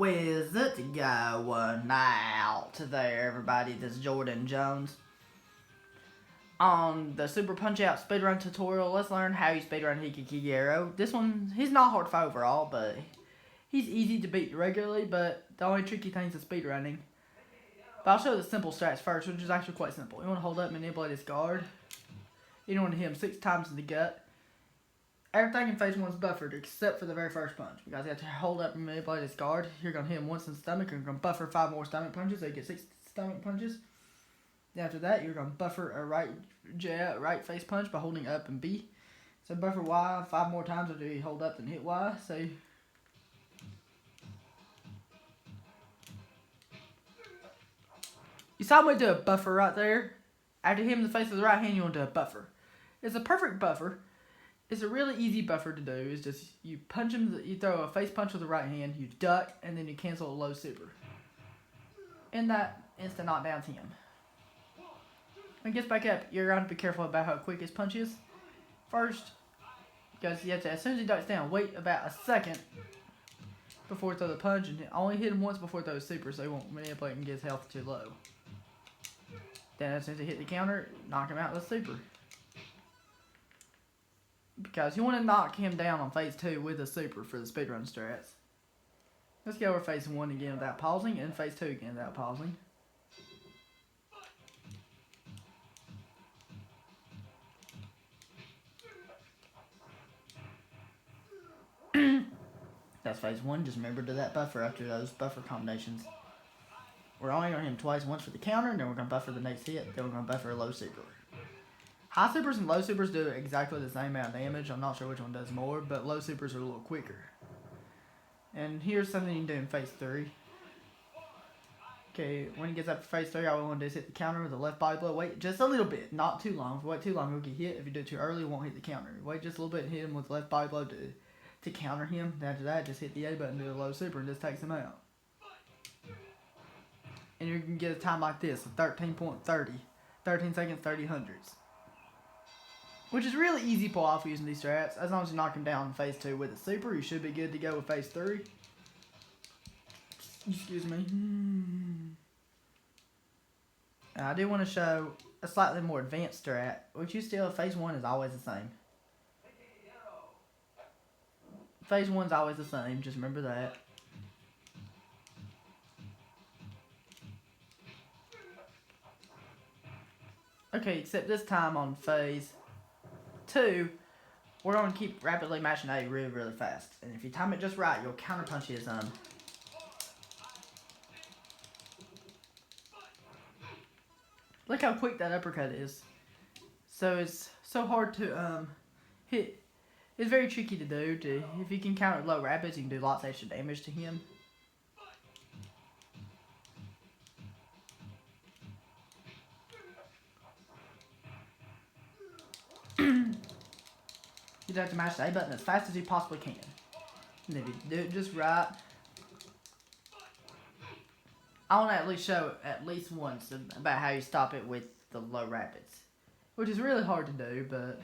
Where's it going out there, everybody? This is Jordan Jones. On the Super Punch-Out Speedrun tutorial, let's learn how you speedrun Heike Kagero. This one, he's not hard to fight overall, but he's easy to beat regularly, but the only tricky thing is the speedrunning. But I'll show the simple strats first, which is actually quite simple. You want to hold up and manipulate his guard. You don't want to hit him 6 times in the gut. Everything in phase 1 is buffered except for the very first punch, because you have to hold up and manipulate his guard. You're going to hit him once in the stomach, and you're going to buffer 5 more stomach punches, so you get 6 stomach punches. After that, you're going to buffer a right face punch by holding up and B. So buffer Y 5 more times after you hold up and hit Y. So you saw me do a buffer right there. After hitting the face with the right hand, you want to do a buffer. It's a perfect buffer. It's a really easy buffer to do. It's just you punch him, you throw a face punch with the right hand, you duck, and then you cancel a low super. In that instant knockdown's him. When he gets back up, you're going to be careful about how quick his punch is. First, because you have to, as soon as he ducks down, wait about a second before you throw the punch, and only hit him once before you throw the super, so he won't manipulate and get his health too low. Then as soon as he hit the counter, knock him out with a super. Because you want to knock him down on phase 2 with a super for the speedrun strats. Let's go over phase 1 again without pausing, and phase 2 again without pausing. That's phase 1. Just remember to do that buffer after those buffer combinations. We're only going to hit him twice, once for the counter, and then we're going to buffer the next hit, then we're going to buffer a low super. High supers and low supers do exactly the same amount of damage. I'm not sure which one does more, but low supers are a little quicker. And here's something you can do in phase 3. Okay, when he gets up to phase 3, all we want to do is hit the counter with a left body blow. Wait just a little bit, not too long. If you wait too long, he'll get hit. If you do it too early, it won't hit the counter. Wait just a little bit and hit him with the left body blow to counter him. After that, just hit the A button, do a low super, and just takes him out. And you can get a time like this, 13.30. 13 seconds, 30 hundredths. Which is really easy to pull off using these strats. As long as you knock him down in phase 2 with a super, you should be good to go with phase 3. Excuse me. I do want to show a slightly more advanced strat, which you still, phase 1 is always the same. Phase 1 is always the same, just remember that. Okay, except this time on phase 2, we're going to keep rapidly mashing A really fast. And if you time it just right, you'll counterpunch his Look how quick that uppercut is. So it's so hard to hit. It's very tricky to do. If you can counter low rapids, you can do lots of extra damage to him. You have to mash the A button as fast as you possibly can. And if you do it just right, I want to at least show at least once about how you stop it with the low rapids. Which is really hard to do, but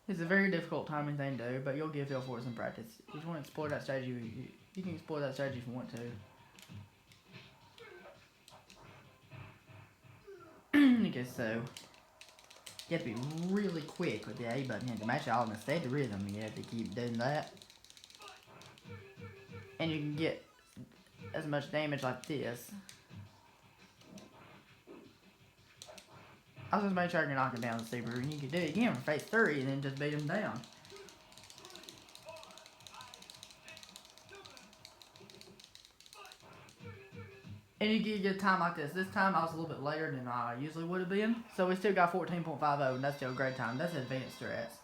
it's a very difficult timing thing to do, but you'll give feel for it some practice. If you want to explore that strategy, you can explore that strategy if you want to. Okay, so you have to be really quick with the A button and to match it all in a steady rhythm. You have to keep doing that. And you can get as much damage like this. I'll just make sure I can knock him down the super, and you can do it again for phase 3 and then just beat him down. And you get a good time like this. This time I was a little bit later than I usually would have been. So we still got 14.50, and that's still a great time. That's advanced strats.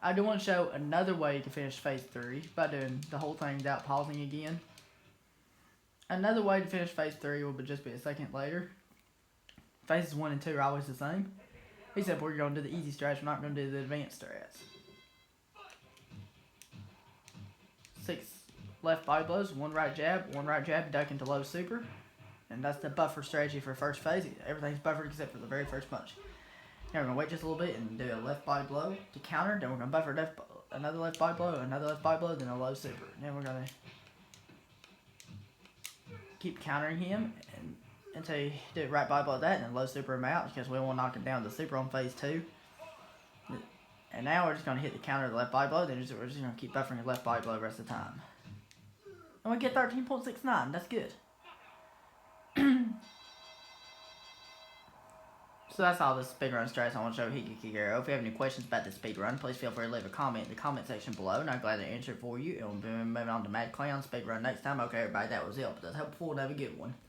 I do want to show another way you can finish phase 3 by doing the whole thing without pausing again. Another way to finish phase 3 will just be a second later. Phases 1 and 2 are always the same. Except we're going to do the easy strats, we're not going to do the advanced strats. 6 left body blows, 1 right jab, duck into low super. And that's the buffer strategy for first phase. Everything's buffered except for the very first punch. Now we're going to wait just a little bit and do a left body blow to counter. Then we're going to buffer another left body blow, then a low super. Then we're going to keep countering him until you do it right by that, and then low super him out because we want to knock him down to super on phase 2. And now we're just going to hit the counter of the left body blow, then we're just going to keep buffering the left body blow the rest of the time. And we get 13.69, that's good. So that's all the speedrun strats I want to show Heike Kagero. If you have any questions about the speedrun, please feel free to leave a comment in the comment section below, and I'm glad to answer it for you. And we'll be moving on to Mad Clown speedrun next time. Okay, everybody, that was it. But that's helpful and have a good one.